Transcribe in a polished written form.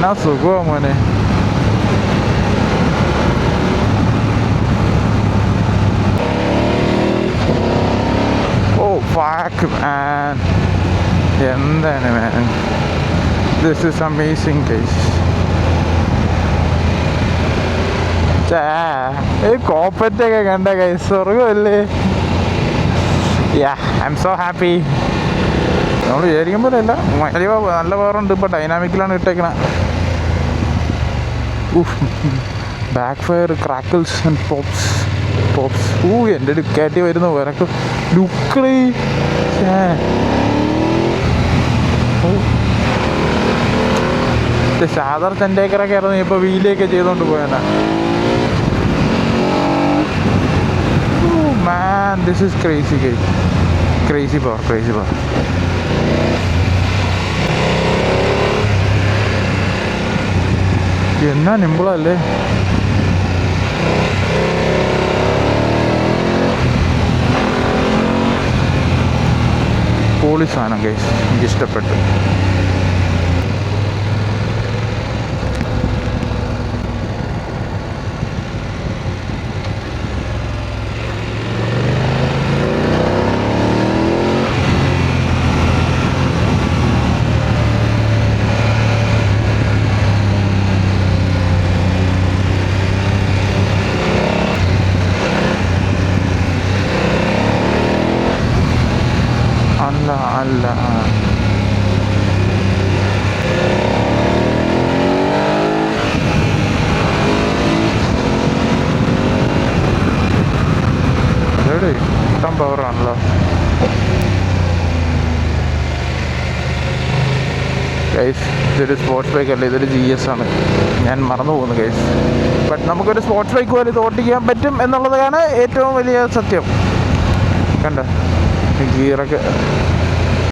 എന്നാ സുഖമാ മോനെ. ഓ fuck man, എന്താണ് man, this is amazing guys. കോപ്പറ്റൊക്കെ കണ്ട ഗൈസ്, സ്വർഗമല്ലേ. Yeah I'm so happy. നമ്മൾ വിചാരിക്കുമ്പോൾ അല്ല, നല്ല പവറുണ്ട്. ഇപ്പോൾ ഡൈനാമിക്കിലാണ് ഇട്ടേക്കണ. Backfire, crackles and pops. എൻ്റെ ലുക്കാറ്റി വരുന്നു എനക്ക് ലുക്കളി. ഷാദർ ചെൻഡേക്കറൊക്കെ ആയിരുന്നു ഇപ്പോൾ വീലൊക്കെ ചെയ്തുകൊണ്ട് പോയതാ. Man, this is crazy guys. Crazy power. എന്നാ നിമ്പിളല്ലേ. പൊളി സാധനം ഗൈസ്, എനിക്കിഷ്ടപ്പെട്ടു. അല്ല അതെ, ഇഷ്ടം പവറാണല്ലോ ഗൈസ്. ഇതൊരു സ്പോർട്സ് ബൈക്ക് അല്ല, ഇതൊരു GS ആണ്. ഞാൻ മറന്നു പോകുന്നു ഗൈസ്. ബട്ട് നമുക്കൊരു സ്പോർട്സ് ബൈക്ക് പോലെ ഇത് ഓട്ടിക്കാൻ പറ്റും എന്നുള്ളതാണ് ഏറ്റവും വലിയ സത്യം. കണ്ടോ ഗിയറൊക്കെ